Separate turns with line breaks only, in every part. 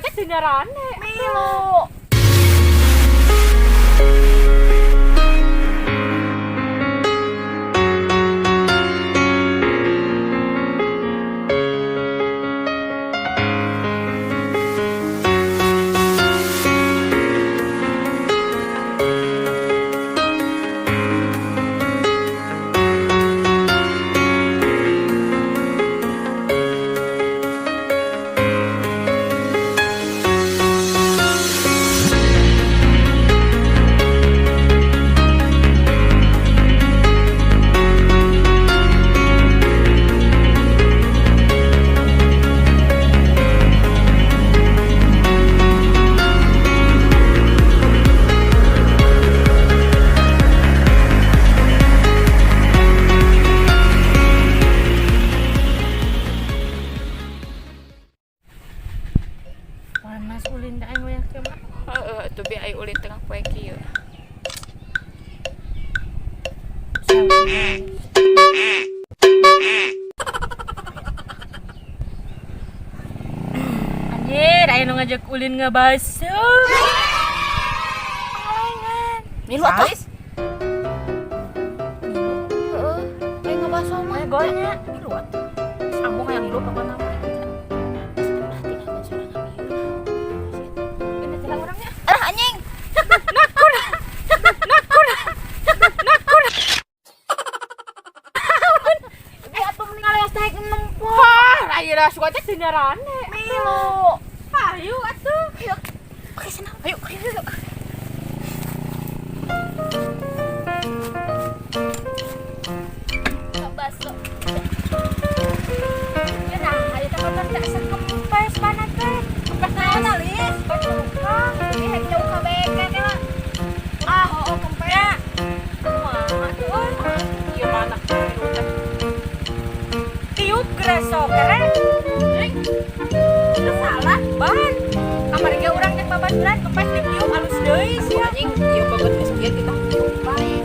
cek sinarane.
Milu.
Panas ulin da aing we mah.
Heeh, atuh bi ai ulin tengah poe kieu.
Anjir, aya nu ngajak ulin ngebasuh.
Milu atuh. Heeh, ai ngabaso mah.
Golnya milu atuh. Sambung yang milu pokona mah. Ini teh orangnya.
Ah anjing.
Bi atuh mending aleos taek nempel.
Wah, ayeuna suka cek
Sinarane.
milu.
Ayo atuh.
Ayo. Pakai sana. Ayo, ayo.
Baso. Ya nah, ayo teh motor teh sekempes panas teh. Kempes naon alis? Tukang.
Ini hek jauh ka beke kena.
Ah, oh kempes. Kumaha tuh euy?
Ieu mana milu teh.
Tiup greso keren. Itu salah, ban. Kamar ge urang jeung babaturan kempes ditiup alus deui sia.
Anjing, ieu banget geus bieu kita.
Baik.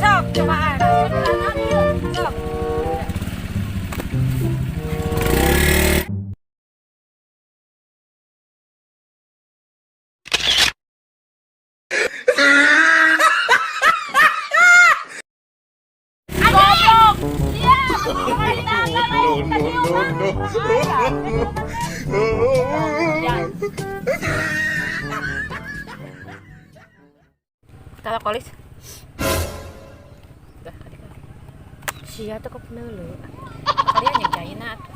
Sok cobaan. Sebelah yuk. Sok.
Kita kolis.
Sia teh kok neuleuh.
Kalian yang jaina atuh.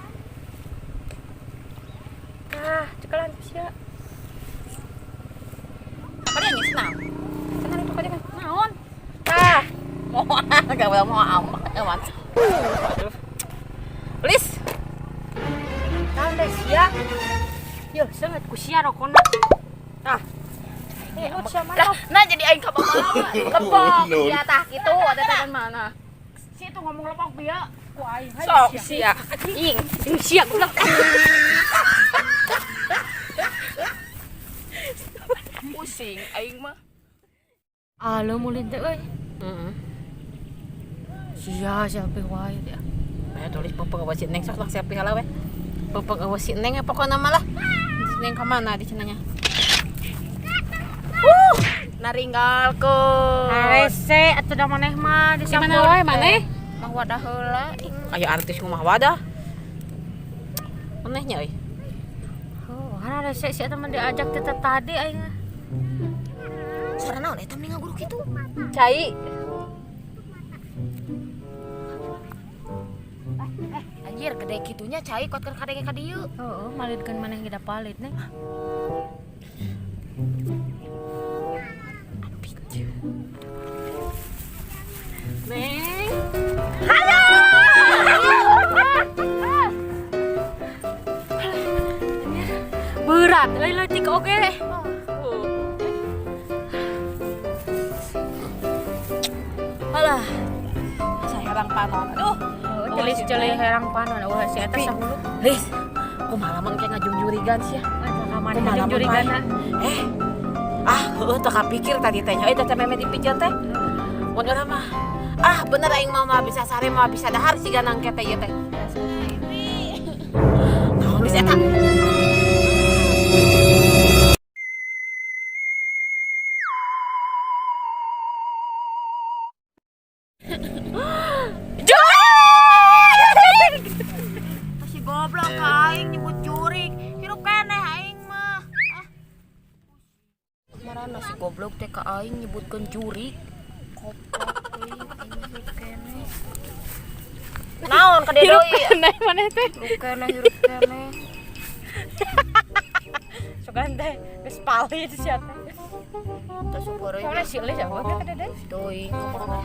Ah, cekelan sia.
Kalian yang senang. Senang itu kalian naon?
Ah,
Mau enggak mau amat. Aduh. Please.
naon deh sia. Yuk, sangat ku sia rokona. Ah. Imut sia
Lah,
mana?
nah jadi aing kababalawa. Kepok. Ya tah kitu ada tangan mana?
Si itu ngomong lepok bieu ku aing hayu
Sok sia. Ing sia goblok. Pusing aing mah.
Alo mulin teh euy.
Heeh.
Sia siapa wae teh.
Aya tulis pepeng awas si Neng sok lang siapa heula we. Pepeng awas si Neng pokona mah lah. Si Neng ka mana di cenanya? Naringgalkeun.
Rese atuh da maneh mah di
Mana wae maneh? Mah wadah heula. Aya artis mah wadah. Manehnya euy.
Oh, hana rese si atuh mah diajak teh tadi aing.
Sarana naon eta mending ngaguru kitu. Cai. Anjir gede kitunya cai kot keur kadenge ka dieu.
Heeh, malidkeun maneh ge da palit neng.
Neng.
Berat euy leutik oge.
Alah. Saya herang panon. Aduh.
Gelis ceuleuh herang panon eueuh si eta sahulu.
Lis. Kumaha lamun kayak ngajungjurigan sia.
Ka maneh jeung jurigana.
Heueuh teu kapikir tadi teh nya teh meme dipijeun teh. Mun urang mah bener aing mah bisa sare mah bisa dahar siga nangke teh ieu teh. Naon bisa eta? Masih goblok ka aing nyebut jurik. Hirup keneh aing mah. Marana si goblok teh ka aing nyebutkeun jurik. Goblok aing hirup keneh. Naon ka dia deui?
Keneh maneh teh.
Hirup keneh.
Sugan teh geus palih di sia teh.
Teu syukur euy.
Soalnya silih ya buat ka dede.
Teuing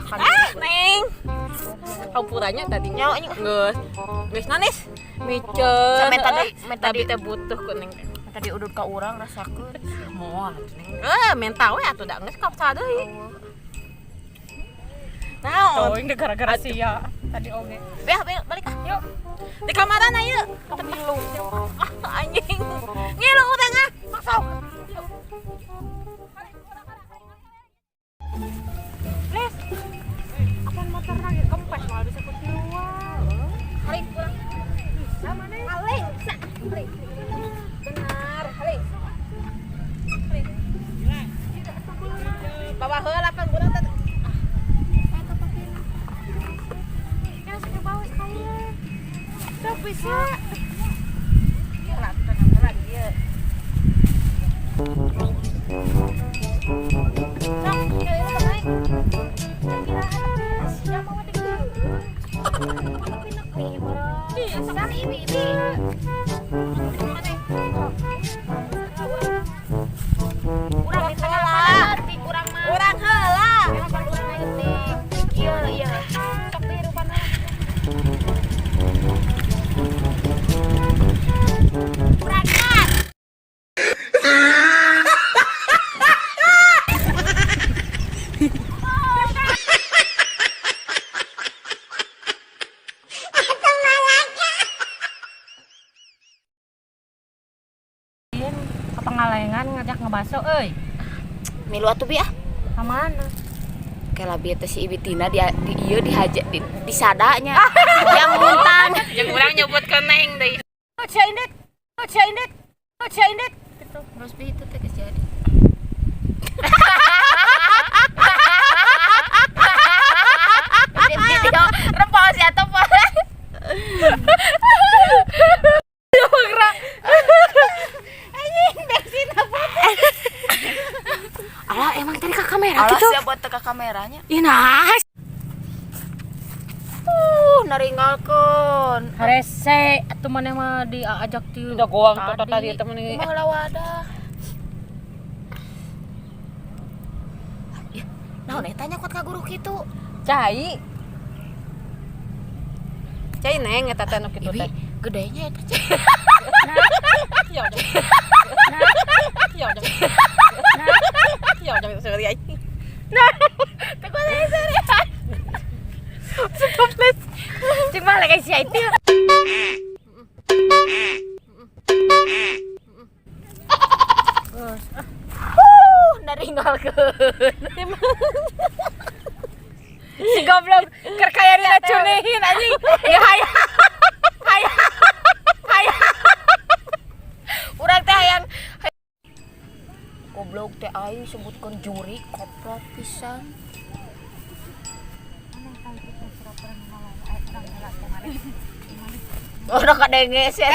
kan.
Neng. Hampuranya tadinya geus. Geus nanis. Micet.
Sampai
tapi teh butuh ku neng.
Tadi udut ka urang rasakeun.
Moal neng. Mental we atuh da geus kapsa deui. Naon? Teuing gara-gara sia tadi oge.
Beh, balik ah.
Yuk. Di kamaran ayo. Ngilu. Anjing. Ngilu urang ah. Masuk. Les. Apa motor lagi kempes malah bisa ke luar. Hari kurang. Bisa mana? Paling bisa. Benar, hari. Bawa heula pan kurang teh. Sok bisa. Lah, kita ngambil lagi ya. Sok, ya itu naik. Siap mau tinggal. Bisa ibi. Kurang di tengah lah, kurang mah. Kurang heula. Kurang air teh. Iya. Sok di rupana. Pengalengan ngajak ngebaso euy.
Milu atuh bi ah.
Ka mana?
Kayak labi teh si Ibitina di ieu dihajak di sadanya. Yang muntang.
Jeung urang nyebutkeun neng deui. Cindit. Gitu.
Terus bi itu teh jadi. Video repost ya tuh Pak. Alah emang tadi ke kamera gitu. Alah siap buat teka kameranya.
Ih nas.
Naringgalkeun.
Harese atuh maneh mah diajak ti udah goang toto tadi teh maneh.
Kumaha wadah. Ya, naon tanya kuat ka guru kitu.
Cai neng eta teh nu kitu teh.
Gedenya eta cai.
Ya udah. Ya udah sorry aja. Nah, teu boleh serius. Komplit. Cuma lagi si itu.
Naringgalkeun.
Si goblok keur kaya diracunin anjing. Ya hayang.
Urang teh hayang goblok teh aing sebutkeun juri koplot pisan. Orang kadenges ya.